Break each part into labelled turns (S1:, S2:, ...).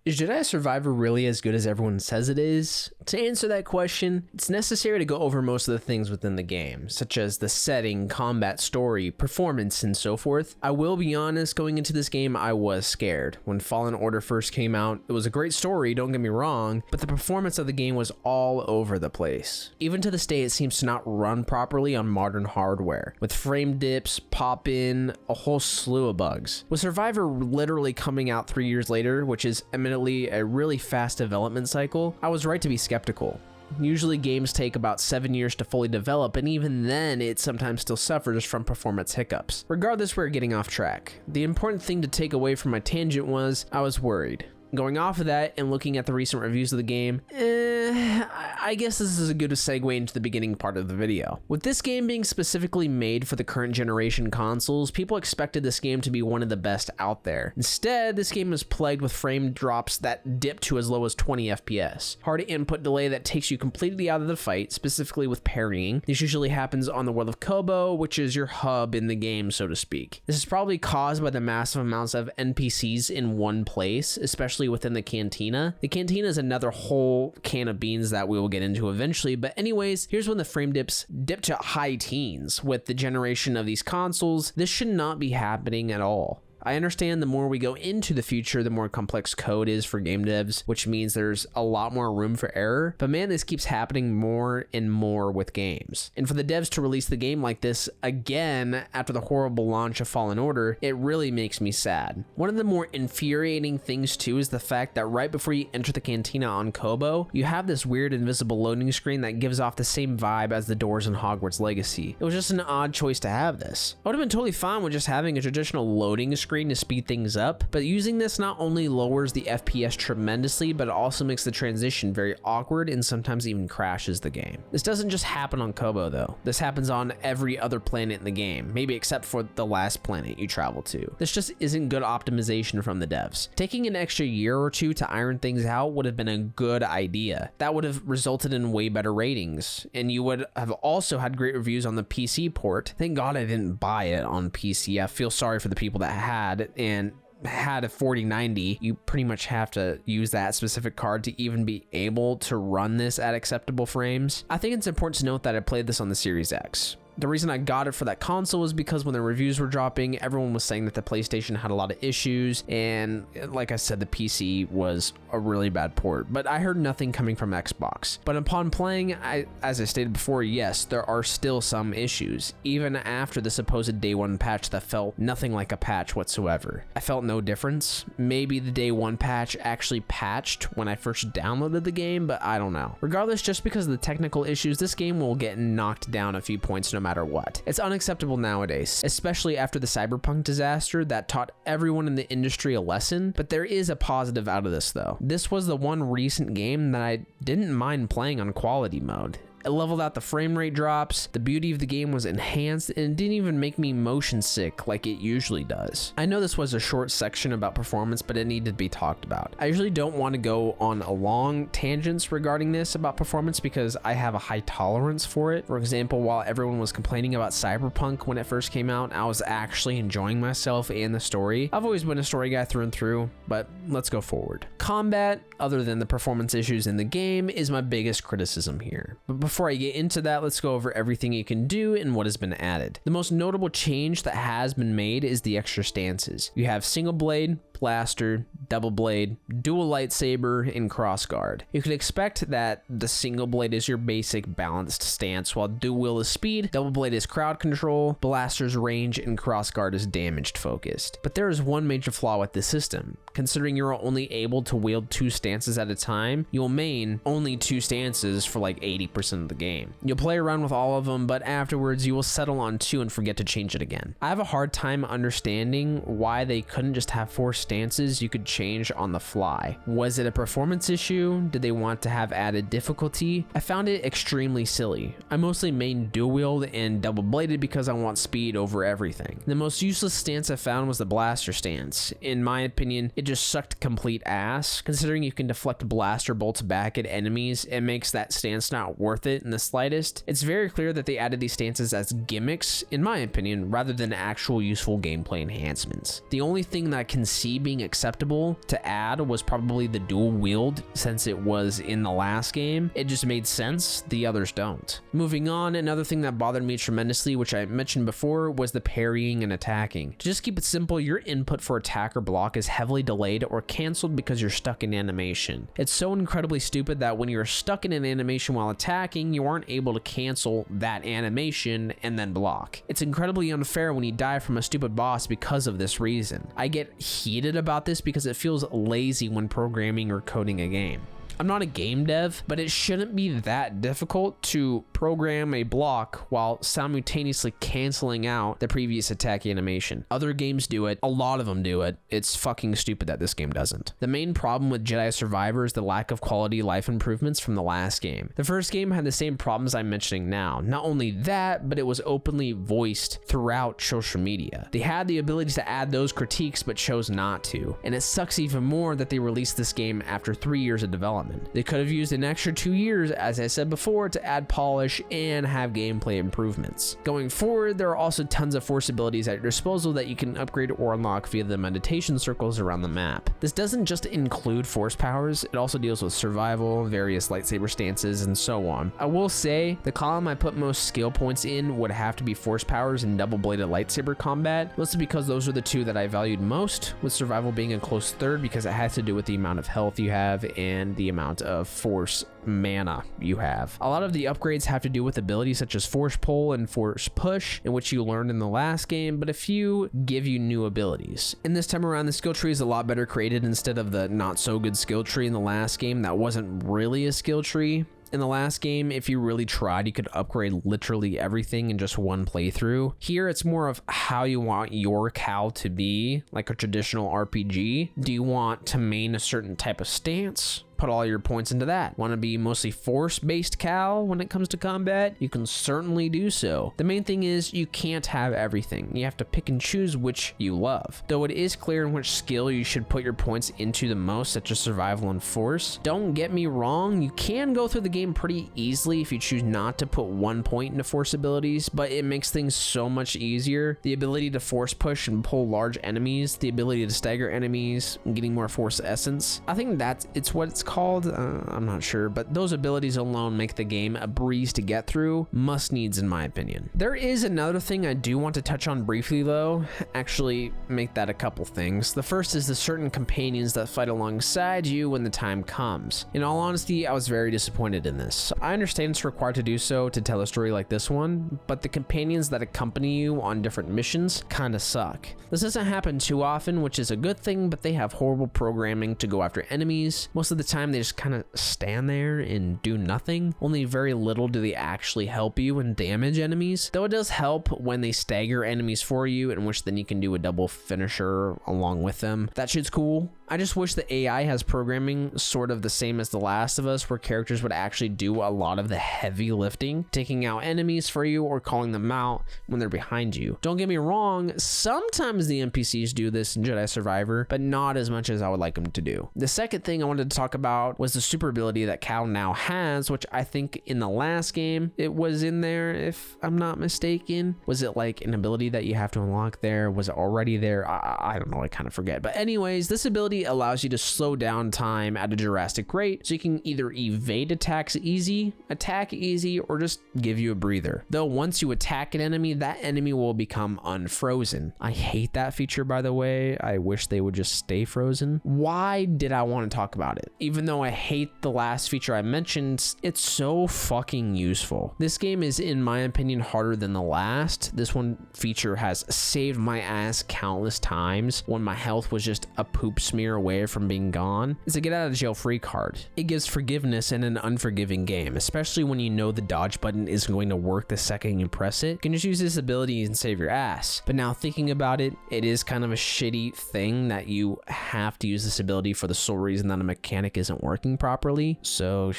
S1: Is Jedi Survivor really as good as everyone says it is? To answer that question, it's necessary to go over most of the things within the game, such as the setting, combat, story, performance, and so forth. I will be honest, going into this game, I was scared. When Fallen Order first came out, it was a great story, don't get me wrong, but the performance of the game was all over the place. Even to this day, it seems to not run properly on modern hardware, with frame dips, pop-in, a whole slew of bugs. With Survivor literally coming out 3 years later, which is admittedly a really fast development cycle, I was right to be skeptical. Usually games take about 7 years to fully develop, and even then it sometimes still suffers from performance hiccups. Regardless, we're getting off track. The important thing to take away from my tangent was, I was worried. Going off of that and looking at the recent reviews of the game, I guess this is a good segue into the beginning part of the video. With this game being specifically made for the current generation consoles, people expected this game to be one of the best out there. Instead, this game is plagued with frame drops that dip to as low as 20 FPS. Hard input delay that takes you completely out of the fight, specifically with parrying. This usually happens on the world of Kobo, which is your hub in the game, so to speak. This is probably caused by the massive amounts of NPCs in one place, especially within the cantina. The cantina is another whole can of beans that we will get into eventually, but anyways, here's when the frame dips dip to high teens. With the generation of these consoles, this should not be happening at all. I understand the more we go into the future, the more complex code is for game devs, which means there's a lot more room for error, but man, this keeps happening more and more with games. And for the devs to release the game like this again after the horrible launch of Fallen Order, it really makes me sad. One of the more infuriating things too is the fact that right before you enter the cantina on Kobo, you have this weird invisible loading screen that gives off the same vibe as the doors in Hogwarts Legacy. It was just an odd choice to have this. I would have been totally fine with just having a traditional loading screen to speed things up, but using this not only lowers the FPS tremendously, but it also makes the transition very awkward and sometimes even crashes the game. This doesn't just happen on Kobo though. This happens on every other planet in the game, maybe except for the last planet you travel to. This just isn't good optimization from the devs. Taking an extra year or two to iron things out would have been a good idea. That would have resulted in way better ratings, and you would have also had great reviews on the PC port. Thank God I didn't buy it on PC. I feel sorry for the people that had and had a 4090. You pretty much have to use that specific card to even be able to run this at acceptable frames. I think it's important to note that I played this on the Series X. The reason I got it for that console was because when the reviews were dropping, everyone was saying that the PlayStation had a lot of issues, and like I said, the PC was a really bad port, but I heard nothing coming from Xbox. But upon playing, as I stated before, yes, there are still some issues, even after the supposed day one patch that felt nothing like a patch whatsoever. I felt no difference. Maybe the day one patch actually patched when I first downloaded the game, but I don't know. Regardless, just because of the technical issues, this game will get knocked down a few points no matter what. It's unacceptable nowadays, especially after the Cyberpunk disaster that taught everyone in the industry a lesson, but there is a positive out of this though. This was the one recent game that I didn't mind playing on quality mode. It leveled out the frame rate drops, the beauty of the game was enhanced, and it didn't even make me motion sick like it usually does. I know this was a short section about performance, but it needed to be talked about. I usually don't want to go on a long tangents regarding this about performance because I have a high tolerance for it. For example, while everyone was complaining about Cyberpunk when it first came out, I was actually enjoying myself and the story. I've always been a story guy through and through, but let's go forward. Combat, other than the performance issues in the game, is my biggest criticism here. But before I get into that, let's go over everything you can do and what has been added. The most notable change that has been made is the extra stances. You have single blade, blaster, double blade, dual lightsaber, and crossguard. You can expect that the single blade is your basic balanced stance, while dual is speed, double blade is crowd control, blaster's range, and crossguard is damaged focused. But there is one major flaw with this system. Considering you're only able to wield 2 stances at a time, you'll main only 2 stances for like 80% of the game. You'll play around with all of them, but afterwards you will settle on 2 and forget to change it again. I have a hard time understanding why they couldn't just have 4 stances you could change on the fly. Was it a performance issue? Did they want to have added difficulty? I found it extremely silly. I mostly main dual wield and double bladed because I want speed over everything. The most useless stance I found was the blaster stance. In my opinion, it just sucked complete ass. Considering you can deflect blaster bolts back at enemies, it makes that stance not worth it in the slightest. It's very clear that they added these stances as gimmicks, in my opinion, rather than actual useful gameplay enhancements. The only thing that I can see me being acceptable to add was probably the dual wield, since it was in the last game. It just made sense, the others don't. Moving on, another thing that bothered me tremendously, which I mentioned before, was the parrying and attacking. To just keep it simple, your input for attack or block is heavily delayed or canceled because you're stuck in animation. It's so incredibly stupid that when you're stuck in an animation while attacking, you aren't able to cancel that animation and then block. It's incredibly unfair when you die from a stupid boss because of this reason. I get heated about this because it feels lazy when programming or coding a game. I'm not a game dev, but it shouldn't be that difficult to program a block while simultaneously canceling out the previous attack animation. Other games do it, a lot of them do it. It's fucking stupid that this game doesn't. The main problem with Jedi Survivor is the lack of quality life improvements from the last game. The first game had the same problems I'm mentioning now. Not only that, but it was openly voiced throughout social media. They had the ability to add those critiques, but chose not to. And it sucks even more that they released this game after 3 years of development. They could have used an extra 2 years, as I said before, to add polish and have gameplay improvements. Going forward, there are also tons of force abilities at your disposal that you can upgrade or unlock via the meditation circles around the map. This doesn't just include force powers, it also deals with survival, various lightsaber stances, and so on. I will say, the column I put most skill points in would have to be force powers and double-bladed lightsaber combat, mostly because those are the two that I valued most, with survival being a close third because it has to do with the amount of health you have and the amount of force mana you have. A lot of the upgrades have to do with abilities such as force pull and force push, in which you learned in the last game, but a few give you new abilities. And this time around, the skill tree is a lot better created instead of the not so good skill tree in the last game that wasn't really a skill tree. In the last game, if you really tried, you could upgrade literally everything in just one playthrough. Here, it's more of how you want your Cal to be, like a traditional RPG. Do you want to main a certain type of stance? Put all your points into that. Want to be mostly force-based Cal when it comes to combat? You can certainly do so. The main thing is you can't have everything. You have to pick and choose which you love. Though it is clear in which skill you should put your points into the most, such as survival and force. Don't get me wrong, you can go through the game pretty easily if you choose not to put 1 point into force abilities, but it makes things so much easier. The ability to force push and pull large enemies, the ability to stagger enemies, getting more force essence. I think it's what it's called. I'm not sure, but those abilities alone make the game a breeze to get through. Must needs in my opinion. There is another thing I do want to touch on briefly though. Actually, make that a couple things. The first is the certain companions that fight alongside you when the time comes. In all honesty, I was very disappointed in this. I understand it's required to do so to tell a story like this one, but the companions that accompany you on different missions kinda suck. This doesn't happen too often, which is a good thing, but they have horrible programming to go after enemies. Most of the time they just kind of stand there and do nothing. Only very little do they actually help you and damage enemies, though it does help when they stagger enemies for you, in which then you can do a double finisher along with them. That shit's cool. I just wish the AI has programming sort of the same as The Last of Us, where characters would actually do a lot of the heavy lifting, taking out enemies for you or calling them out when they're behind you. Don't get me wrong, sometimes the NPCs do this in Jedi Survivor, but not as much as I would like them to do. The second thing I wanted to talk about was the super ability that Cal now has, which I think in the last game it was in there, if I'm not mistaken. Was it like an ability that you have to unlock there? Was it already there? I don't know, I kind of forget. But anyways, this ability allows you to slow down time at a drastic rate, so you can either evade attacks easy, attack easy, or just give you a breather. Though once you attack an enemy, that enemy will become unfrozen. I hate that feature, by the way. I wish they would just stay frozen. Why did I want to talk about it? Even though I hate the last feature I mentioned, it's so fucking useful. This game is, in my opinion, harder than the last. This one feature has saved my ass countless times when my health was just a poop smear away from being gone. It's a get out of jail free card. It gives forgiveness in an unforgiving game, especially when you know the dodge button isn't going to work the second you press it. You can just use this ability and save your ass. But now thinking about it, it is kind of a shitty thing that you have to use this ability for the sole reason that a mechanic isn't working properly. So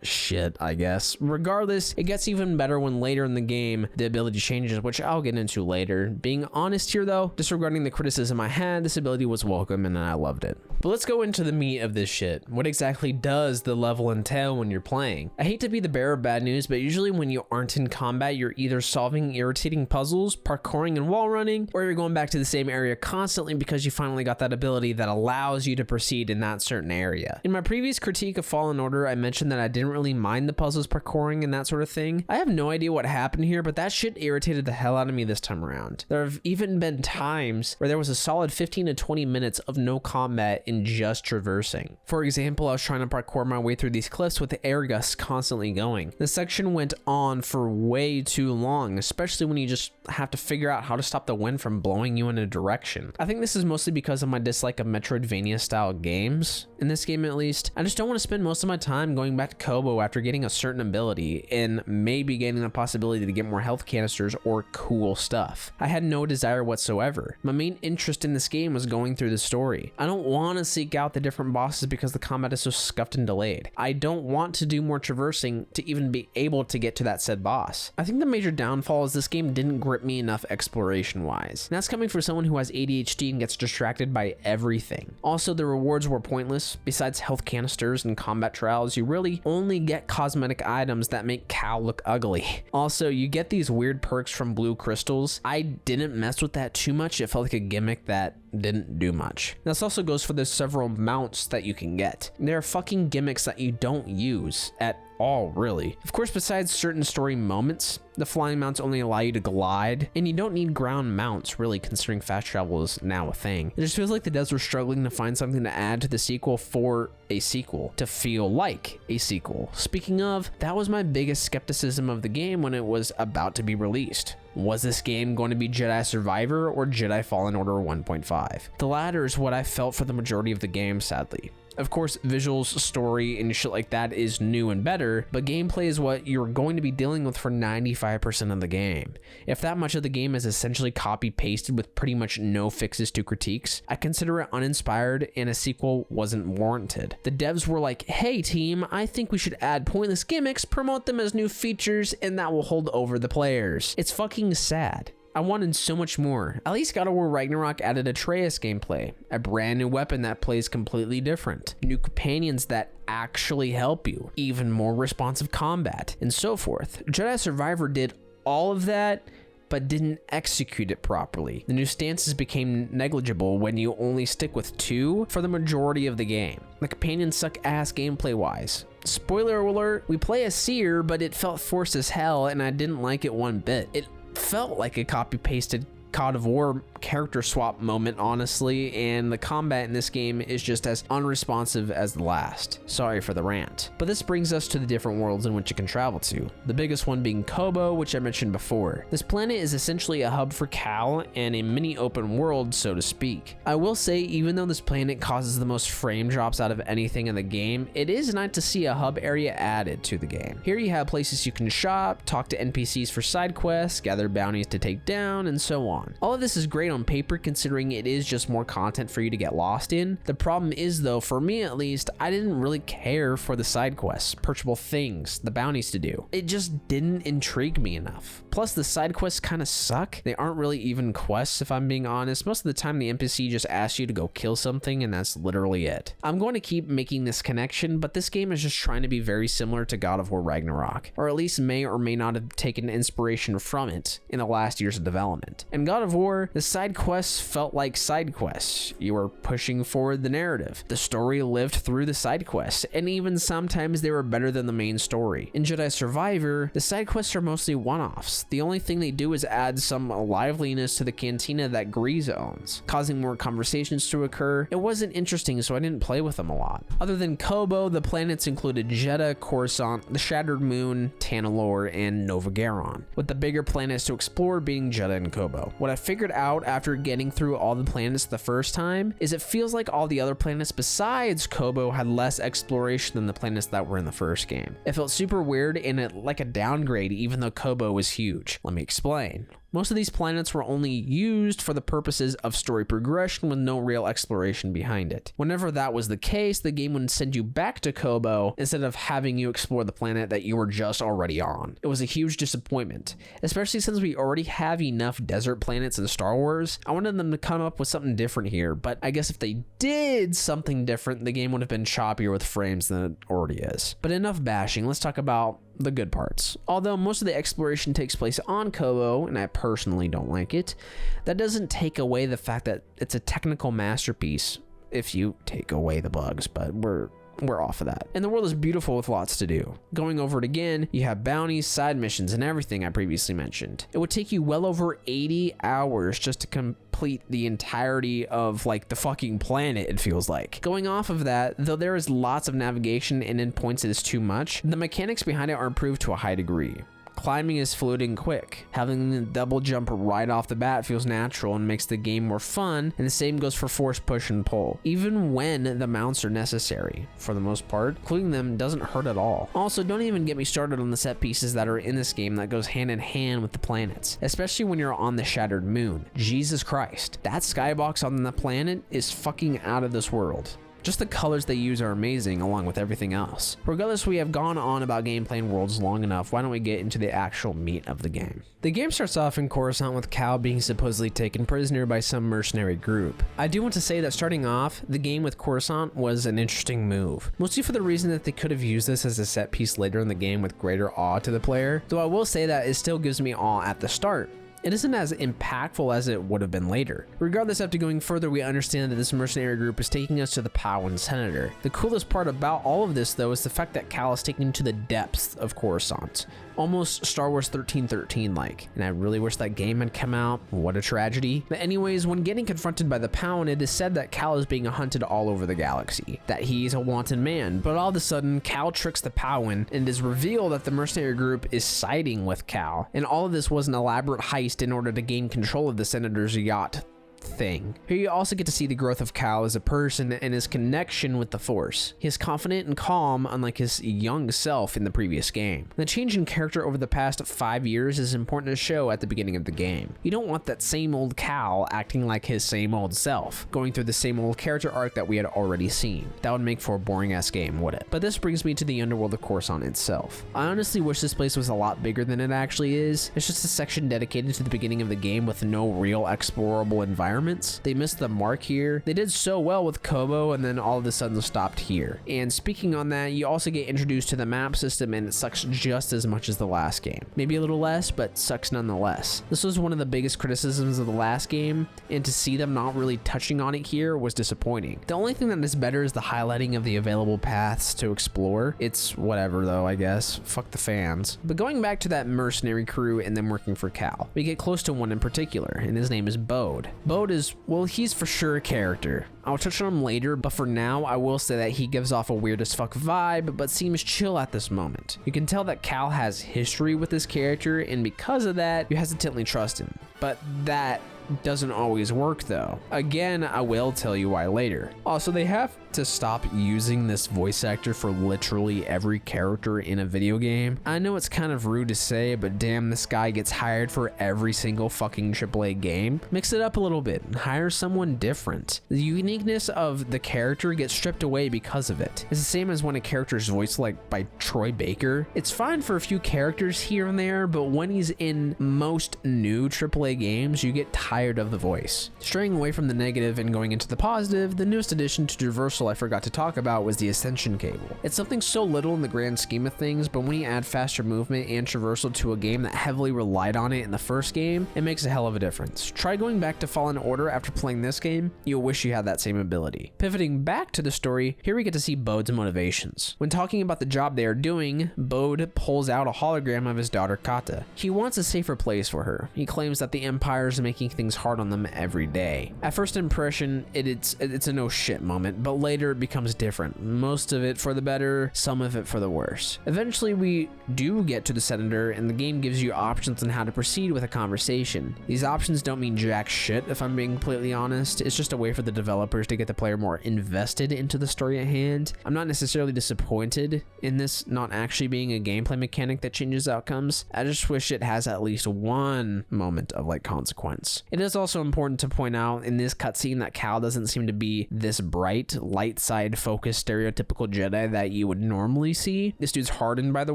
S1: shit, I guess. Regardless, it gets even better when later in the game the ability changes, which I'll get into later. Being honest here though, disregarding the criticism I had, this ability was welcome and I loved it. But let's go into the meat of this shit. What exactly does the level entail when you're playing? I hate to be the bearer of bad news, but usually when you aren't in combat, you're either solving irritating puzzles, parkouring and wall running, or you're going back to the same area constantly because you finally got that ability that allows you to proceed in that certain area. In my previous critique of Fallen Order, I mentioned that I didn't really mind the puzzles, parkouring, and that sort of thing. I have no idea what happened here, but that shit irritated the hell out of me this time around. There have even been times where there was a solid 15 to 20 minutes of no combat in just traversing. For example, I was trying to parkour my way through these cliffs with the air gusts constantly going. The section went on for way too long, especially when you just have to figure out how to stop the wind from blowing you in a direction. I think this is mostly because of my dislike of Metroidvania style games. In this game at least, I just don't want to spend most of my time going back to Kobo after getting a certain ability and maybe gaining the possibility to get more health canisters or cool stuff. I had no desire whatsoever. My main interest in this game was going through the story. I don't want to seek out the different bosses because the combat is so scuffed and delayed. I don't want to do more traversing to even be able to get to that said boss. I think the major downfall is this game didn't grip me enough exploration wise. And that's coming from someone who has ADHD and gets distracted by everything. Also, the rewards were pointless. Besides health canisters and combat trials, you really only get cosmetic items that make Cal look ugly. Also, you get these weird perks from blue crystals. I didn't mess with that too much. It felt like a gimmick that didn't do much. This also goes for the several mounts that you can get. They're fucking gimmicks that you don't use at all, really. Of course, besides certain story moments, the flying mounts only allow you to glide, and you don't need ground mounts, really, considering fast travel is now a thing. It just feels like the devs were struggling to find something to add to the sequel for a sequel, to feel like a sequel. Speaking of, that was my biggest skepticism of the game when it was about to be released. Was this game going to be Jedi Survivor or Jedi Fallen Order 1.5? The latter is what I felt for the majority of the game, sadly. Of course, visuals, story, and shit like that is new and better, but gameplay is what you're going to be dealing with for 95% of the game. If that much of the game is essentially copy-pasted with pretty much no fixes to critiques, I consider it uninspired and a sequel wasn't warranted. The devs were like, hey team, I think we should add pointless gimmicks, promote them as new features, and that will hold over the players. It's fucking sad. I wanted so much more. At least God of War Ragnarok added Atreus gameplay, a brand new weapon that plays completely different, new companions that actually help you, even more responsive combat, and so forth. Jedi Survivor did all of that, but didn't execute it properly. The new stances became negligible when you only stick with 2 for the majority of the game. The companions suck ass gameplay wise. Spoiler alert, we play a seer, but it felt forced as hell and I didn't like it one bit. It felt like a copy-pasted God of War character swap moment, honestly, and the combat in this game is just as unresponsive as the last. Sorry for the rant. But this brings us to the different worlds in which you can travel to. The biggest one being Kobo, which I mentioned before. This planet is essentially a hub for Cal and a mini open world, so to speak. I will say, even though this planet causes the most frame drops out of anything in the game, it is nice to see a hub area added to the game. Here you have places you can shop, talk to NPCs for side quests, gather bounties to take down, and so on. All of this is great on paper considering it is just more content for you to get lost in. The problem is though, for me at least, I didn't really care for the side quests, purchasable things, the bounties to do. It just didn't intrigue me enough. Plus the side quests kind of suck. They aren't really even quests if I'm being honest. Most of the time the NPC just asks you to go kill something and that's literally it. I'm going to keep making this connection, but this game is just trying to be very similar to God of War Ragnarok, or at least may or may not have taken inspiration from it in the last years of development. In God of War, the side quests felt like side quests. You were pushing forward the narrative. The story lived through the side quests, and even sometimes they were better than the main story. In Jedi Survivor, the side quests are mostly one-offs. The only thing they do is add some liveliness to the cantina that Grease owns, causing more conversations to occur. It wasn't interesting, so I didn't play with them a lot. Other than Kobo, the planets included Jeddah, Coruscant, the Shattered Moon, Tanalorr, and Nova Garon, with the bigger planets to explore being Jeddah and Kobo. What I figured out after getting through all the planets the first time is it feels like all the other planets besides Kobo had less exploration than the planets that were in the first game. It felt super weird and it like a downgrade even though Kobo was huge. Let me explain. Most of these planets were only used for the purposes of story progression with no real exploration behind it. Whenever that was the case, the game would send you back to Kobo instead of having you explore the planet that you were just already on. It was a huge disappointment, especially since we already have enough desert planets in Star Wars. I wanted them to come up with something different here, but I guess if they did something different, the game would have been choppier with frames than it already is. But enough bashing, let's talk about the good parts. Although most of the exploration takes place on Kobo, and I personally don't like it, that doesn't take away the fact that it's a technical masterpiece if you take away the bugs, but we're off of that. And the world is beautiful with lots to do. Going over it again, you have bounties, side missions, and everything I previously mentioned. It would take you well over 80 hours just to complete the entirety of like the fucking planet, it feels like. Going off of that, though there is lots of navigation and in points it is too much, the mechanics behind it are improved to a high degree. Climbing is fluid and quick. Having the double jump right off the bat feels natural and makes the game more fun, and the same goes for force push and pull, even when the mounts are necessary. For the most part, including them doesn't hurt at all. Also, don't even get me started on the set pieces that are in this game that goes hand in hand with the planets, especially when you're on the Shattered Moon. Jesus Christ, that skybox on the planet is fucking out of this world. Just the colors they use are amazing along with everything else. Regardless, we have gone on about gameplay and worlds long enough, why don't we get into the actual meat of the game. The game starts off in Coruscant with Cal being supposedly taken prisoner by some mercenary group. I do want to say that starting off, the game with Coruscant was an interesting move, mostly for the reason that they could have used this as a set piece later in the game with greater awe to the player, though I will say that it still gives me awe at the start. It isn't as impactful as it would have been later. Regardless, after going further, we understand that this mercenary group is taking us to the Pau'an Senator. The coolest part about all of this, though, is the fact that Cal is taken to the depths of Coruscant. Almost Star Wars 1313 like, and I really wish that game had come out. What a tragedy. But anyways, when getting confronted by the Pau'an, it is said that Cal is being hunted all over the galaxy, that he's a wanted man, but all of a sudden Cal tricks the Pau'an, and it is revealed that the mercenary group is siding with Cal, and all of this was an elaborate heist in order to gain control of the Senator's yacht thing. Here you also get to see the growth of Cal as a person and his connection with the Force. He is confident and calm, unlike his young self in the previous game. The change in character over the past 5 years is important to show at the beginning of the game. You don't want that same old Cal acting like his same old self, going through the same old character arc that we had already seen. That would make for a boring ass game, would it? But this brings me to the underworld of Coruscant itself. I honestly wish this place was a lot bigger than it actually is. It's just a section dedicated to the beginning of the game with no real explorable environment. They missed the mark here. They did so well with Kobo and then all of a sudden stopped here. And speaking on that, you also get introduced to the map system and it sucks just as much as the last game. Maybe a little less, but sucks nonetheless. This was one of the biggest criticisms of the last game, and to see them not really touching on it here was disappointing. The only thing that is better is the highlighting of the available paths to explore. It's whatever though, I guess. Fuck the fans. But going back to that mercenary crew and them working for Cal, we get close to one in particular, and his name is Bode. Bode is, well, he's for sure a character. I'll touch on him later, but for now, I will say that he gives off a weird as fuck vibe, but seems chill at this moment. You can tell that Cal has history with this character, and because of that, you hesitantly trust him. But that doesn't always work though. Again, I will tell you why later. Also, they have to stop using this voice actor for literally every character in a video game. I know it's kind of rude to say, but damn, this guy gets hired for every single fucking AAA game. Mix it up a little bit and hire someone different. The uniqueness of the character gets stripped away because of it. It's the same as when a character is voiced like by Troy Baker. It's fine for a few characters here and there, but when he's in most new AAA games, you get tired of the voice. Straying away from the negative and going into the positive, the newest addition to Traversal I forgot to talk about was the Ascension cable. It's something so little in the grand scheme of things, but when you add faster movement and traversal to a game that heavily relied on it in the first game, it makes a hell of a difference. Try going back to Fallen Order after playing this game, you'll wish you had that same ability. Pivoting back to the story, here we get to see Bode's motivations. When talking about the job they are doing, Bode pulls out a hologram of his daughter Kata. He wants a safer place for her. He claims that the Empire is making things things hard on them every day. At first impression, it's a no shit moment, but later it becomes different. Most of it for the better, some of it for the worse. Eventually we do get to the senator, and the game gives you options on how to proceed with a conversation. These options don't mean jack shit, if I'm being completely honest. It's just a way for the developers to get the player more invested into the story at hand. I'm not necessarily disappointed in this not actually being a gameplay mechanic that changes outcomes. I just wish it has at least one moment of like consequence. It is also important to point out in this cutscene that Cal doesn't seem to be this bright, light side focused stereotypical Jedi that you would normally see. This dude's hardened by the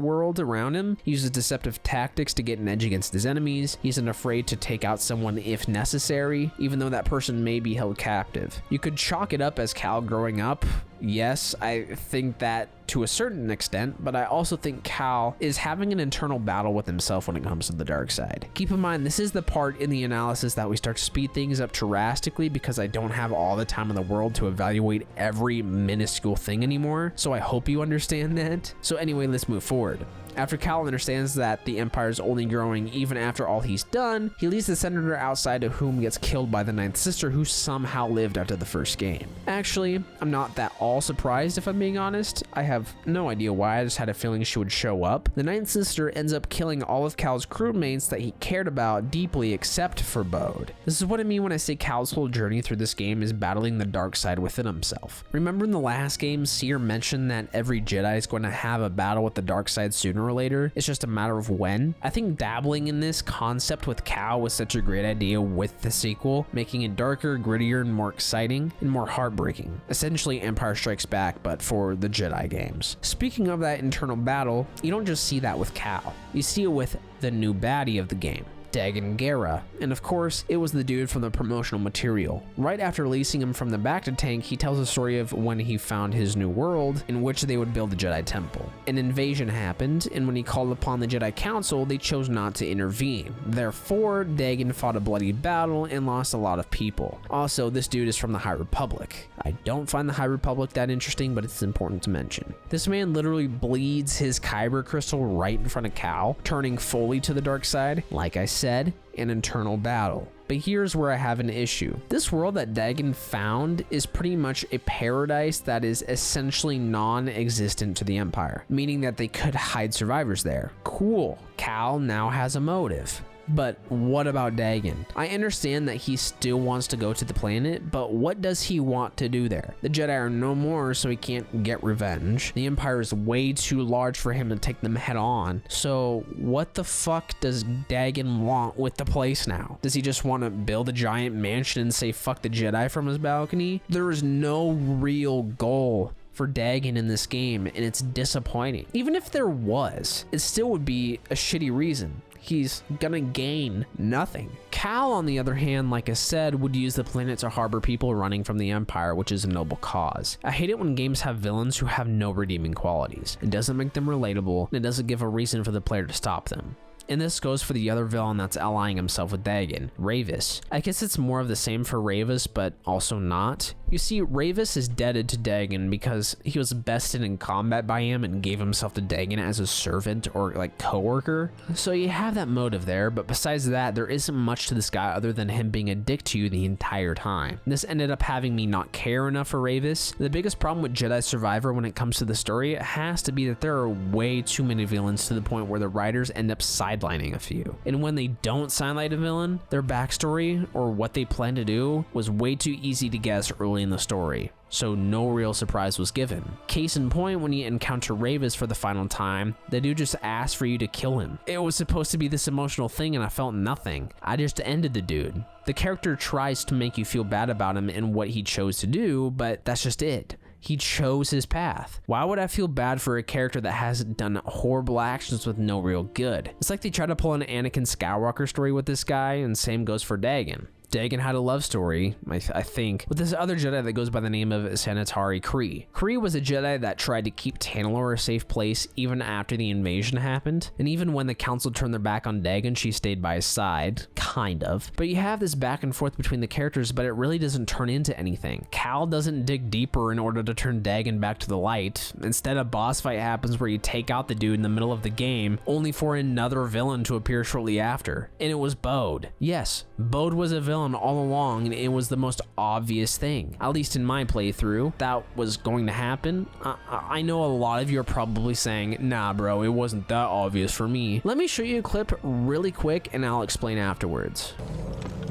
S1: world around him. He uses deceptive tactics to get an edge against his enemies. He isn't afraid to take out someone if necessary, even though that person may be held captive. You could chalk it up as Cal growing up. Yes, I think that to a certain extent, but I also think Cal is having an internal battle with himself when it comes to the dark side. Keep in mind, this is the part in the analysis that we start to speed things up drastically because I don't have all the time in the world to evaluate every minuscule thing anymore, so I hope you understand that. So anyway, let's move forward. After Cal understands that the Empire is only growing even after all he's done, he leads the senator outside, to whom gets killed by the ninth sister, who somehow lived after the first game. Actually, I'm not that all surprised, if I'm being honest. I have no idea why, I just had a feeling she would show up. The ninth sister ends up killing all of Cal's crewmates that he cared about deeply, except for Bode. This is what I mean when I say Cal's whole journey through this game is battling the dark side within himself. Remember in the last game, Seer mentioned that every Jedi is going to have a battle with the dark side sooner or later. It's just a matter of when. I think dabbling in this concept with Cal was such a great idea with the sequel, making it darker, grittier, and more exciting, and more heartbreaking. Essentially Empire Strikes Back, but for the Jedi games. Speaking of that internal battle, you don't just see that with Cal. You see it with the new baddie of the game, Dagan Gera, and of course, it was the dude from the promotional material. Right after releasing him from the Bacta tank, he tells a story of when he found his new world in which they would build a Jedi temple. An invasion happened, and when he called upon the Jedi Council, they chose not to intervene. Therefore, Dagan fought a bloody battle and lost a lot of people. Also, this dude is from the High Republic. I don't find the High Republic that interesting, but it's important to mention. This man literally bleeds his Kyber crystal right in front of Cal, turning fully to the dark side. Like I said, an internal battle. But here's where I have an issue. This world that Dagan found is pretty much a paradise that is essentially non-existent to the Empire, meaning that they could hide survivors there. Cool. Cal now has a motive. But what about Dagan? I understand that he still wants to go to the planet, but what does he want to do there? The Jedi are no more, so he can't get revenge. The Empire is way too large for him to take them head on. So what the fuck does Dagan want with the place now? Does he just want to build a giant mansion and say fuck the Jedi from his balcony? There is no real goal for Dagan in this game, and it's disappointing. Even if there was, it still would be a shitty reason. He's gonna gain nothing. Cal, on the other hand, like I said, would use the planet to harbor people running from the Empire, which is a noble cause. I hate it when games have villains who have no redeeming qualities. It doesn't make them relatable, and it doesn't give a reason for the player to stop them. And this goes for the other villain that's allying himself with Dagan, Ravis. I guess it's more of the same for Ravis, but also not. You see, Ravis is indebted to Dagan because he was bested in combat by him and gave himself to Dagan as a servant or like co-worker. So you have that motive there, but besides that, there isn't much to this guy other than him being a dick to you the entire time. This ended up having me not care enough for Ravis. The biggest problem with Jedi Survivor when it comes to the story has to be that there are way too many villains to the point where the writers end up sidelining a few. And when they don't sidelight a villain, their backstory or what they plan to do was way too easy to guess early in the story, so no real surprise was given. Case in point, when you encounter Ravis for the final time, the dude just asked for you to kill him. It was supposed to be this emotional thing and I felt nothing. I just ended the dude. The character tries to make you feel bad about him and what he chose to do, but that's just it. He chose his path. Why would I feel bad for a character that hasn't done horrible actions with no real good? It's like they tried to pull an Anakin Skywalker story with this guy, and same goes for Dagan. Dagan had a love story, I think, with this other Jedi that goes by the name of Sanitari Kree. Kree was a Jedi that tried to keep Tanalorr a safe place even after the invasion happened, and even when the Council turned their back on Dagan, she stayed by his side, kind of. But you have this back and forth between the characters, but it really doesn't turn into anything. Cal doesn't dig deeper in order to turn Dagan back to the light. Instead, a boss fight happens where you take out the dude in the middle of the game, only for another villain to appear shortly after, and it was Bode. Yes, Bode was a villain. villain all along, and it was the most obvious thing. At least in my playthrough, that was going to happen. I know a lot of you are probably saying, nah bro, it wasn't that obvious for me. Let me show you a clip really quick and I'll explain afterwards.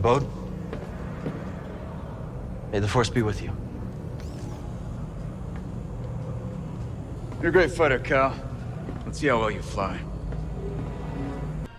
S2: Bode, may the Force be with you.
S3: You're a great fighter, Cal. Let's see how well you fly.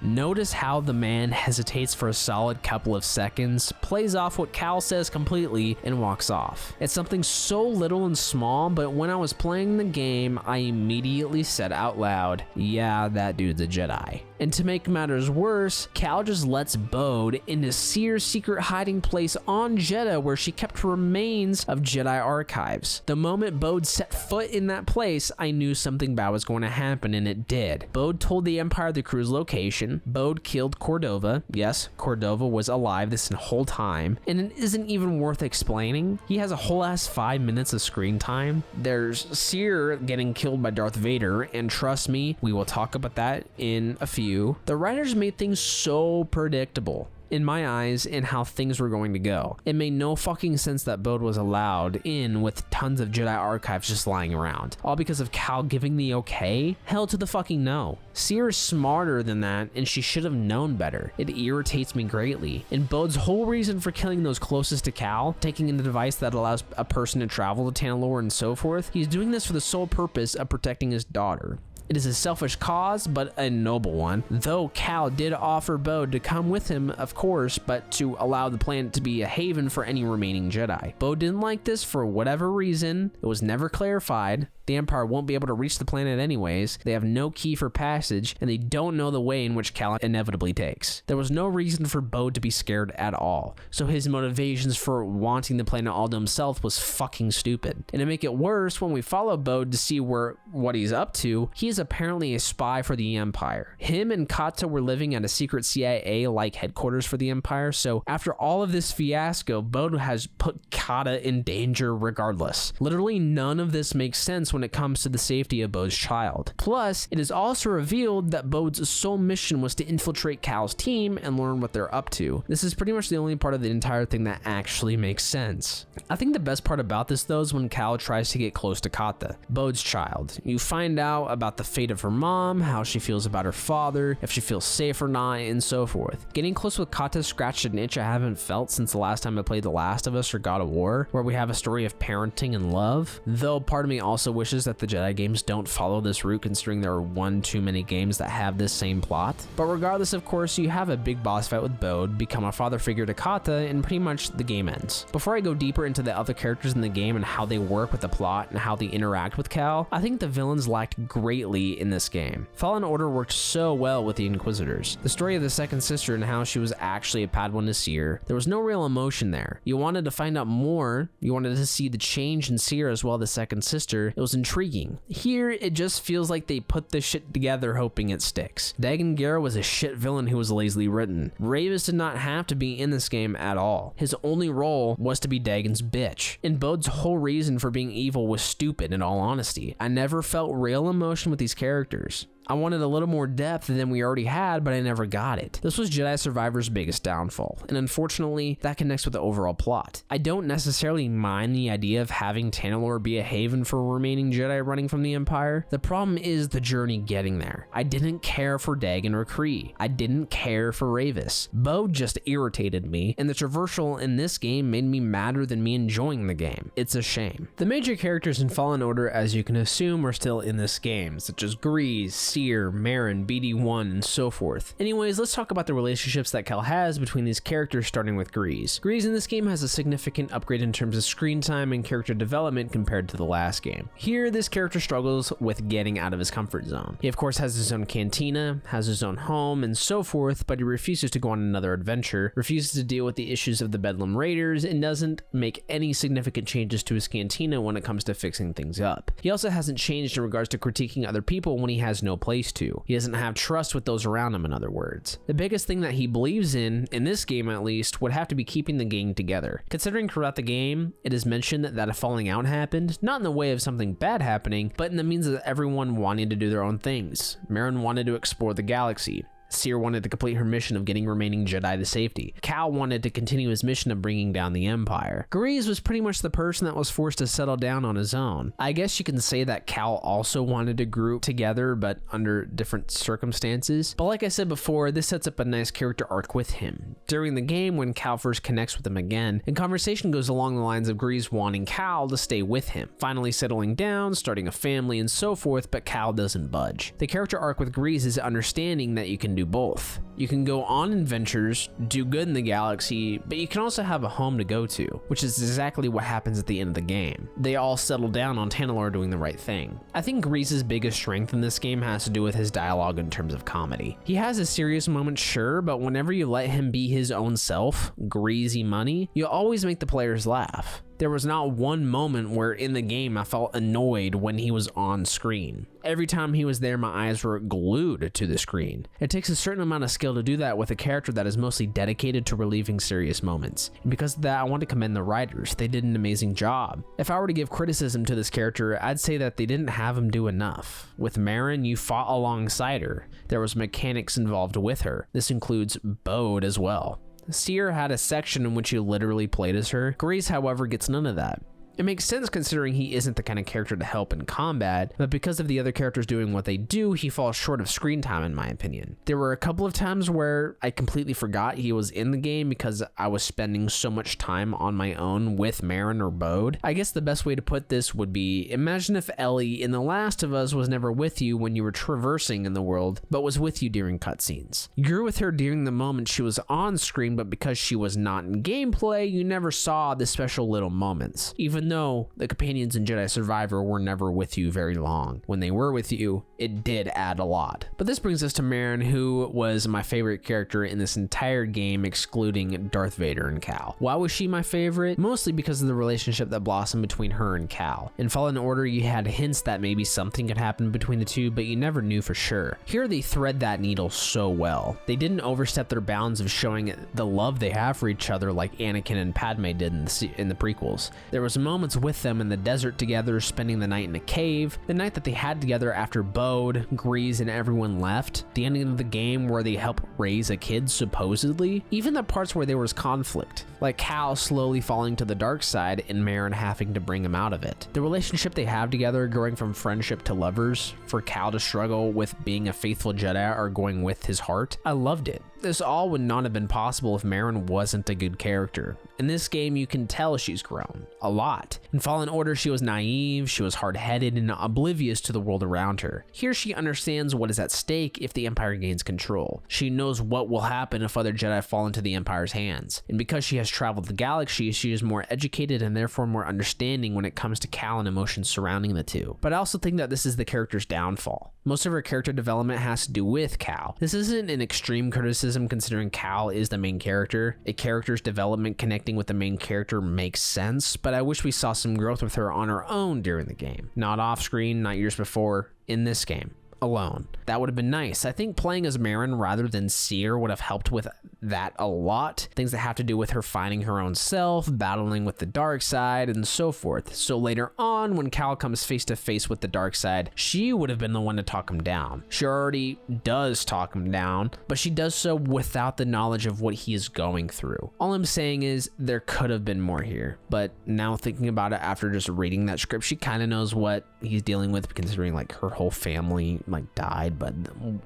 S1: Notice how the man hesitates for a solid couple of seconds, plays off what Cal says completely, and walks off. It's something so little and small, but when I was playing the game, I immediately said out loud, yeah, that dude's a Jedi. And to make matters worse, Cal just lets Bode into Cere's secret hiding place on Jedha where she kept remains of Jedi archives. The moment Bode set foot in that place, I knew something bad was going to happen, and it did. Bode told the Empire the crew's location. Bode killed Cordova. Yes, Cordova was alive this whole time, and it isn't even worth explaining. He has a whole ass 5 minutes of screen time. There's Cere getting killed by Darth Vader, and trust me, we will talk about that in a few. The writers made things so predictable in my eyes in how things were going to go. It made no fucking sense that Bode was allowed in with tons of Jedi archives just lying around, all because of Cal giving the okay? Hell to the fucking no. Cere is smarter than that, and she should have known better. It irritates me greatly. And Bode's whole reason for killing those closest to Cal, taking in the device that allows a person to travel to Tanalorr and so forth, he's doing this for the sole purpose of protecting his daughter. It is a selfish cause, but a noble one. Though Cal did offer Bode to come with him, of course, but to allow the planet to be a haven for any remaining Jedi. Bode didn't like this for whatever reason. It was never clarified. The Empire won't be able to reach the planet anyways. They have no key for passage, and they don't know the way in which Cal inevitably takes. There was no reason for Bode to be scared at all, so his motivations for wanting the planet all to himself was fucking stupid. And to make it worse, when we follow Bode to see what he's up to, he is apparently a spy for the Empire. Him and Kata were living at a secret CIA-like headquarters for the Empire, so after all of this fiasco, Bode has put Kata in danger regardless. Literally none of this makes sense when it comes to the safety of Bode's child. Plus, it is also revealed that Bode's sole mission was to infiltrate Cal's team and learn what they're up to. This is pretty much the only part of the entire thing that actually makes sense. I think the best part about this though is when Cal tries to get close to Kata, Bode's child. You find out about the fate of her mom, how she feels about her father, if she feels safe or not, and so forth. Getting close with Kata scratched an itch I haven't felt since the last time I played The Last of Us or God of War, where we have a story of parenting and love. Though part of me also wishes that the Jedi games don't follow this route, considering there are one too many games that have this same plot. But regardless, of course, you have a big boss fight with Bode, become a father figure to Kata, and pretty much the game ends. Before I go deeper into the other characters in the game and how they work with the plot and how they interact with Cal, I think the villains lacked greatly in this game. Fallen Order worked so well with the Inquisitors. The story of the second sister and how she was actually a Padawan to Cere, there was no real emotion there. You wanted to find out more, you wanted to see the change in Cere as well as the second sister. It was intriguing. Here, it just feels like they put this shit together hoping it sticks. Dagan Gera was a shit villain who was lazily written. Rayvis did not have to be in this game at all. His only role was to be Dagan's bitch. And Bode's whole reason for being evil was stupid in all honesty. I never felt real emotion with these characters. I wanted a little more depth than we already had, but I never got it. This was Jedi Survivor's biggest downfall, and unfortunately, that connects with the overall plot. I don't necessarily mind the idea of having Tanalorr be a haven for remaining Jedi running from the Empire. The problem is the journey getting there. I didn't care for Dagan or Kree. I didn't care for Rayvis. Bode just irritated me, and the traversal in this game made me madder than me enjoying the game. It's a shame. The major characters in Fallen Order, as you can assume, are still in this game, such as Grease, Cere, Marin, BD1, and so forth. Anyways, let's talk about the relationships that Cal has between these characters, starting with Grease. Grease in this game has a significant upgrade in terms of screen time and character development compared to the last game. Here, this character struggles with getting out of his comfort zone. He of course has his own cantina, has his own home, and so forth, but he refuses to go on another adventure, refuses to deal with the issues of the Bedlam Raiders, and doesn't make any significant changes to his cantina when it comes to fixing things up. He also hasn't changed in regards to critiquing other people when he has no place to. He doesn't have trust with those around him, in other words. The biggest thing that he believes in this game at least, would have to be keeping the gang together. Considering throughout the game, it is mentioned that a falling out happened, not in the way of something bad happening, but in the means of everyone wanting to do their own things. Marin wanted to explore the galaxy. Cere wanted to complete her mission of getting remaining Jedi to safety. Cal wanted to continue his mission of bringing down the Empire. Grease was pretty much the person that was forced to settle down on his own. I guess you can say that Cal also wanted to group together, but under different circumstances. But like I said before, this sets up a nice character arc with him. During the game, when Cal first connects with him again, and conversation goes along the lines of Grease wanting Cal to stay with him, finally settling down, starting a family, and so forth, but Cal doesn't budge. The character arc with Grease is understanding that you can do both. You can go on adventures, do good in the galaxy, but you can also have a home to go to, which is exactly what happens at the end of the game. They all settle down on Tanalorr doing the right thing. I think Grease's biggest strength in this game has to do with his dialogue in terms of comedy. He has his serious moments, sure, but whenever you let him be his own self, Greasy Money, you always make the players laugh. There was not one moment where in the game I felt annoyed when he was on screen. Every time he was there, my eyes were glued to the screen. It takes a certain amount of skill to do that with a character that is mostly dedicated to relieving serious moments. And because of that, I want to commend the writers. They did an amazing job. If I were to give criticism to this character, I'd say that they didn't have him do enough. With Merrin, you fought alongside her. There was mechanics involved with her. This includes Bode as well. Cere had a section in which you literally played as her. Grease, however, gets none of that. It makes sense considering he isn't the kind of character to help in combat, but because of the other characters doing what they do, he falls short of screen time in my opinion. There were a couple of times where I completely forgot he was in the game because I was spending so much time on my own with Merrin or Bode. I guess the best way to put this would be, imagine if Ellie in The Last of Us was never with you when you were traversing in the world, but was with you during cutscenes. You grew with her during the moment she was on screen, but because she was not in gameplay, you never saw the special little moments. Even though the companions in Jedi Survivor were never with you very long. When they were with you, it did add a lot. But this brings us to Merrin, who was my favorite character in this entire game, excluding Darth Vader and Cal. Why was she my favorite? Mostly because of the relationship that blossomed between her and Cal. In Fallen Order, you had hints that maybe something could happen between the two, but you never knew for sure. Here, they thread that needle so well. They didn't overstep their bounds of showing the love they have for each other like Anakin and Padme did in the prequels. There was a moment with them in the desert together, spending the night in a cave, the night that they had together after Bode, Grease, and everyone left, the ending of the game where they help raise a kid supposedly, even the parts where there was conflict, like Cal slowly falling to the dark side and Merrin having to bring him out of it. The relationship they have together, growing from friendship to lovers, for Cal to struggle with being a faithful Jedi or going with his heart, I loved it. This all would not have been possible if Merrin wasn't a good character. In this game, you can tell she's grown. A lot. In Fallen Order, she was naive, she was hard-headed, and oblivious to the world around her. Here, she understands what is at stake if the Empire gains control. She knows what will happen if other Jedi fall into the Empire's hands. And because she has traveled the galaxy, she is more educated and therefore more understanding when it comes to Cal and emotions surrounding the two. But I also think that this is the character's downfall. Most of her character development has to do with Cal. This isn't an extreme criticism considering Cal is the main character. A character's development connecting with the main character makes sense, but I wish we saw some growth with her on her own during the game. Not off screen, not years before, in this game. Alone. That would have been nice. I think playing as Merrin rather than Cere would have helped with that a lot. Things that have to do with her finding her own self, battling with the dark side, and so forth. So later on, when Cal comes face to face with the dark side, she would have been the one to talk him down. She already does talk him down, but she does so without the knowledge of what he is going through. All I'm saying is there could have been more here, but now thinking about it after just reading that script, she kind of knows what he's dealing with considering like her whole family died, but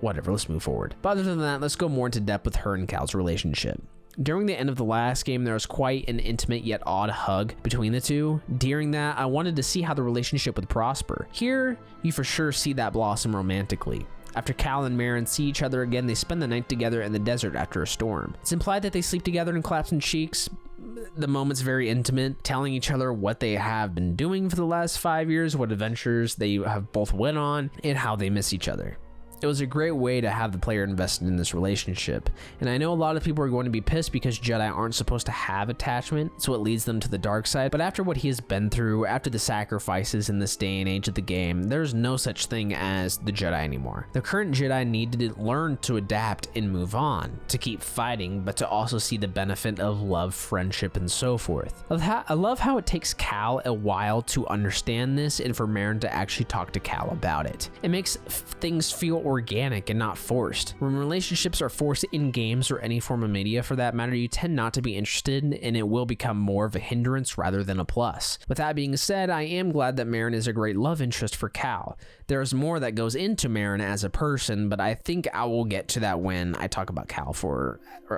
S1: whatever, let's move forward. But other than that, let's go more into depth with her and Cal's relationship. During the end of the last game, there was quite an intimate yet odd hug between the two. During that, I wanted to see how the relationship would prosper. Here, you for sure see that blossom romantically. After Cal and Merrin see each other again, they spend the night together in the desert after a storm. It's implied that they sleep together and claps in cheeks. The moment's very intimate, telling each other what they have been doing for the last 5 years, what adventures they have both went on, and how they miss each other. It was a great way to have the player invested in this relationship, and I know a lot of people are going to be pissed because Jedi aren't supposed to have attachment, so it leads them to the dark side, but after what he has been through, after the sacrifices in this day and age of the game, there's no such thing as the Jedi anymore. The current Jedi need to learn to adapt and move on, to keep fighting, but to also see the benefit of love, friendship, and so forth. I love how it takes Cal a while to understand this and for Merrin to actually talk to Cal about it. It makes things feel organic and not forced. When relationships are forced in games or any form of media for that matter, you tend not to be interested and it will become more of a hindrance rather than a plus. With that being said, I am glad that Marin is a great love interest for Cal. There's more that goes into Marin as a person, but I think I will get to that when I talk about Cal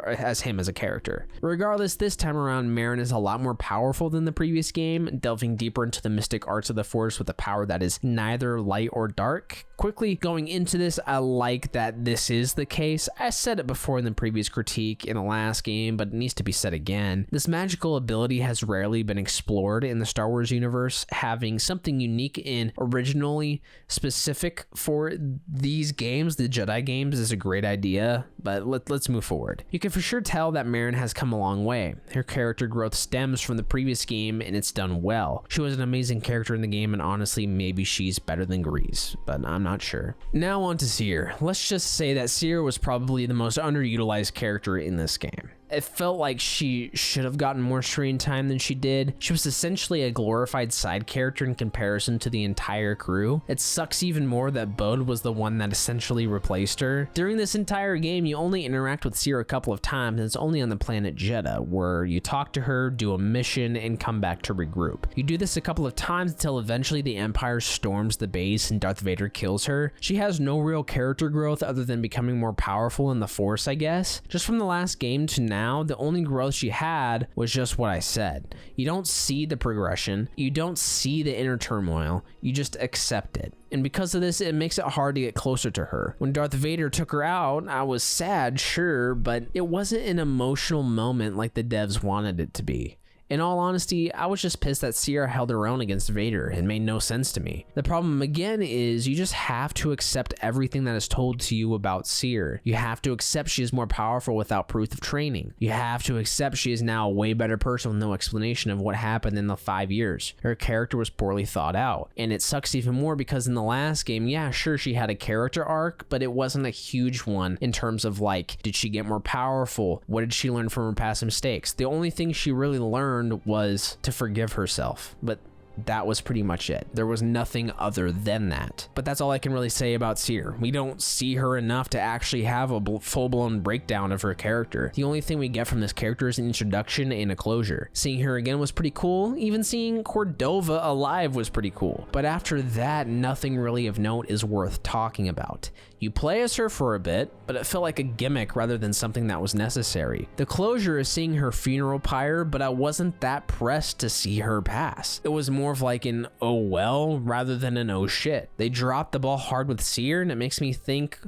S1: as him as a character. Regardless, this time around, Marin is a lot more powerful than the previous game, delving deeper into the mystic arts of the Force with a power that is neither light or dark. Quickly going into this, I like that this is the case. I said it before in the previous critique in the last game, but it needs to be said again. This magical ability has rarely been explored in the Star Wars universe. Having something unique and originally specific for these games, the Jedi games, is a great idea, but let's move forward. You can for sure tell that Marin has come a long way. Her character growth stems from the previous game and it's done well. She was an amazing character in the game, and honestly, maybe she's better than Grease, but I'm not sure. Now on to Cere. Let's just say that Cere was probably the most underutilized character in this game. It felt like she should have gotten more screen time than she did. She was essentially a glorified side character in comparison to the entire crew. It sucks even more that Bode was the one that essentially replaced her. During this entire game, you only interact with Cere a couple of times, and it's only on the planet Jedha, where you talk to her, do a mission, and come back to regroup. You do this a couple of times until eventually the Empire storms the base and Darth Vader kills her. She has no real character growth other than becoming more powerful in the Force, I guess. Just from the last game to now, the only growth she had was just what I said. You don't see the progression, you don't see the inner turmoil, you just accept it. And because of this, it makes it hard to get closer to her. When Darth Vader took her out, I was sad, sure, but it wasn't an emotional moment like the devs wanted it to be. In all honesty, I was just pissed that Cere held her own against Vader. It made no sense to me. The problem again is you just have to accept everything that is told to you about Cere. You have to accept she is more powerful without proof of training. You have to accept she is now a way better person with no explanation of what happened in the 5 years. Her character was poorly thought out. And it sucks even more because in the last game, yeah, sure, she had a character arc, but it wasn't a huge one in terms of like, did she get more powerful? What did she learn from her past mistakes? The only thing she really learned was to forgive herself, but that was pretty much it. There was nothing other than that. But that's all I can really say about Cere. We don't see her enough to actually have a full-blown breakdown of her character. The only thing we get from this character is an introduction and a closure. Seeing her again was pretty cool. Even seeing Cordova alive was pretty cool. But after that, nothing really of note is worth talking about. You play as her for a bit, but it felt like a gimmick rather than something that was necessary. The closure is seeing her funeral pyre, but I wasn't that pressed to see her pass. It was more of like an oh well rather than an oh shit. They dropped the ball hard with Cere, and it makes me think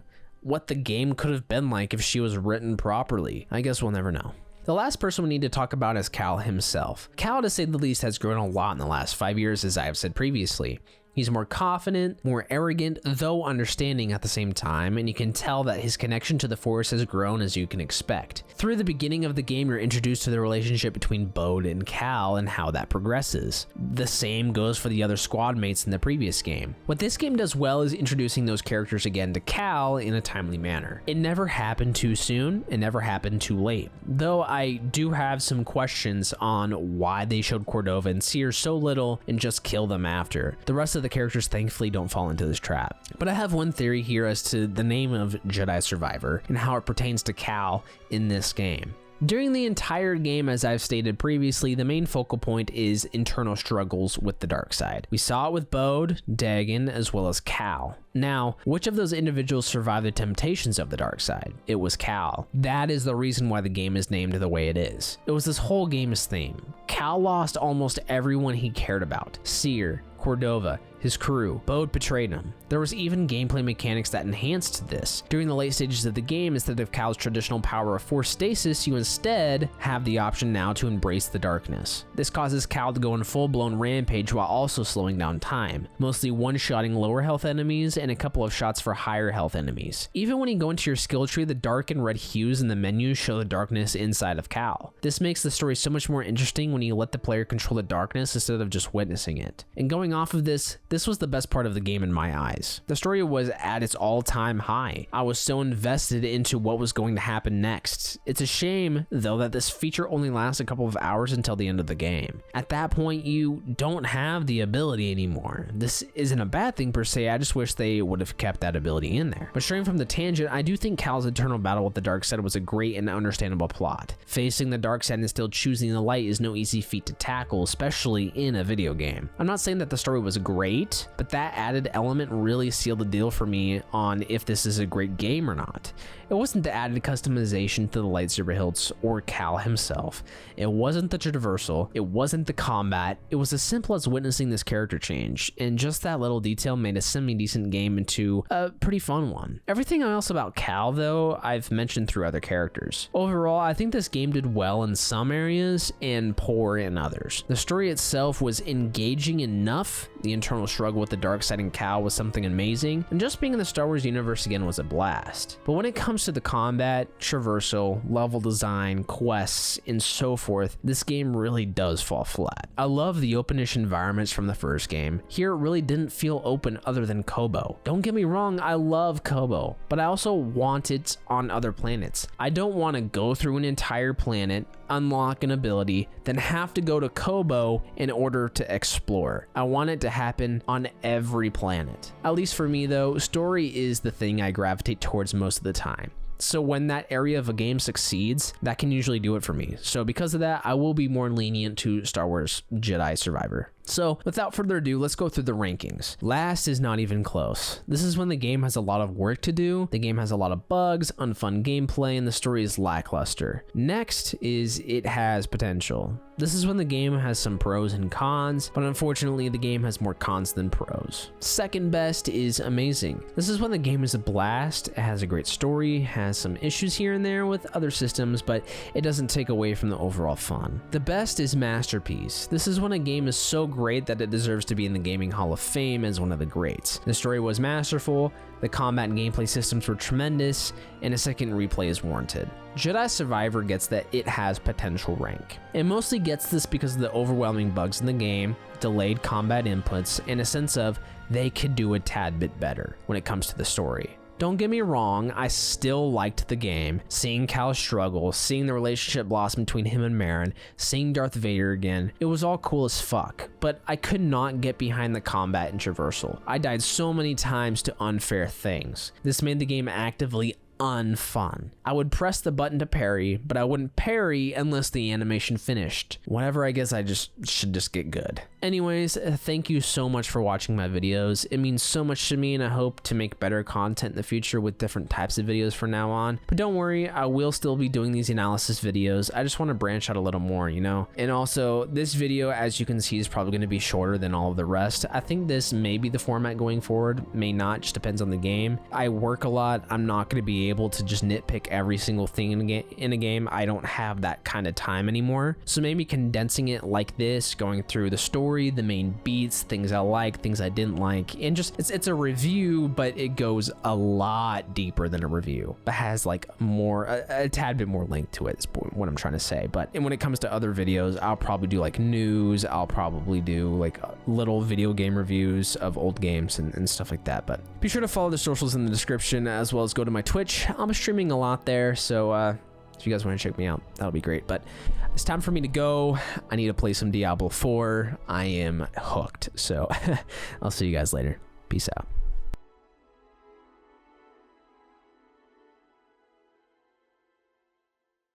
S1: what the game could have been like if she was written properly. I guess we'll never know. The last person we need to talk about is Cal himself. Cal, to say the least, has grown a lot in the last 5 years, as I have said previously. He's more confident, more arrogant, though understanding at the same time, and you can tell that his connection to the Force has grown as you can expect. Through the beginning of the game, you're introduced to the relationship between Bode and Cal and how that progresses. The same goes for the other squad mates in the previous game. What this game does well is introducing those characters again to Cal in a timely manner. It never happened too soon, it never happened too late. Though I do have some questions on why they showed Cordova and Cere so little and just kill them after. The rest of the characters thankfully don't fall into this trap. But I have one theory here as to the name of Jedi Survivor and how it pertains to Cal in this game. During the entire game, as I've stated previously, the main focal point is internal struggles with the dark side. We saw it with Bode, Dagan, as well as Cal. Now, which of those individuals survived the temptations of the dark side? It was Cal. That is the reason why the game is named the way it is. It was this whole game's theme. Cal lost almost everyone he cared about. Cere, Cordova, his crew. Bode betrayed him. There was even gameplay mechanics that enhanced this. During the late stages of the game, instead of Cal's traditional power of force stasis, you instead have the option now to embrace the darkness. This causes Cal to go on full-blown rampage while also slowing down time, mostly one-shotting lower health enemies and a couple of shots for higher health enemies. Even when you go into your skill tree, the dark and red hues in the menu show the darkness inside of Cal. This makes the story so much more interesting when you let the player control the darkness instead of just witnessing it. And going off of this, This was the best part of the game in my eyes. The story was at its all-time high. I was so invested into what was going to happen next. It's a shame, though, that this feature only lasts a couple of hours until the end of the game. At that point, you don't have the ability anymore. This isn't a bad thing per se, I just wish they would have kept that ability in there. But straying from the tangent, I do think Cal's eternal battle with the dark side was a great and understandable plot. Facing the dark side and still choosing the light is no easy feat to tackle, especially in a video game. I'm not saying that the story was great, but that added element really sealed the deal for me on if this is a great game or not. It wasn't the added customization to the lightsaber hilts or Cal himself. It wasn't the traversal. It wasn't the combat. It was as simple as witnessing this character change, and just that little detail made a semi-decent game into a pretty fun one. Everything else about Cal, though, I've mentioned through other characters. Overall, I think this game did well in some areas and poor in others. The story itself was engaging enough. The internal struggle with the dark side and Cal was something amazing, and just being in the Star Wars universe again was a blast. But when it comes to the combat, traversal, level design, quests, and so forth, this game really does fall flat. I love the openish environments from the first game. Here it really didn't feel open other than Kobo. Don't get me wrong, I love Kobo, but I also want it on other planets. I don't want to go through an entire planet, unlock an ability, then have to go to Kobo in order to explore. I want it to happen on every planet. At least for me though, story is the thing I gravitate towards most of the time. So when that area of a game succeeds, that can usually do it for me. So because of that, I will be more lenient to Star Wars Jedi Survivor. So without further ado, let's go through the rankings. Last is not even close. This is when the game has a lot of work to do, the game has a lot of bugs, unfun gameplay, and the story is lackluster. Next is it has potential. This is when the game has some pros and cons, but unfortunately the game has more cons than pros. Second best is amazing. This is when the game is a blast, it has a great story, has some issues here and there with other systems, but it doesn't take away from the overall fun. The best is masterpiece. This is when a game is so great that it deserves to be in the Gaming Hall of Fame as one of the greats. The story was masterful, the combat and gameplay systems were tremendous, and a second replay is warranted. Jedi Survivor gets that it has potential rank. It mostly gets this because of the overwhelming bugs in the game, delayed combat inputs, and a sense of they could do a tad bit better when it comes to the story. Don't get me wrong, I still liked the game. Seeing Cal struggle, seeing the relationship blossom between him and Marin, seeing Darth Vader again, it was all cool as fuck, but I could not get behind the combat and traversal. I died so many times to unfair things. This made the game actively unfun. I would press the button to parry, but I wouldn't parry unless the animation finished. Whatever, I guess I should just get good. Anyways, thank you so much for watching my videos. It means so much to me, and I hope to make better content in the future with different types of videos from now on. But don't worry, I will still be doing these analysis videos. I just want to branch out a little more, you know? And also, this video, as you can see, is probably going to be shorter than all of the rest. I think this may be the format going forward, may not, just depends on the game. I work a lot. I'm not going to be able to just nitpick every single thing in a game. I don't have that kind of time anymore. So maybe condensing it like this, going through the story, the main beats, things I like, things I didn't like, and just it's a review, but it goes a lot deeper than a review, but has like more a tad bit more length to it is what I'm trying to say. But and when it comes to other videos, I'll probably do like news, I'll probably do like little video game reviews of old games and stuff like that. But be sure to follow the socials in the description, as well as go to my Twitch. I'm streaming a lot there, so if you guys want to check me out, that'll be great. But it's time for me to go. I need to play some Diablo 4. I am hooked, so I'll see you guys later. Peace out.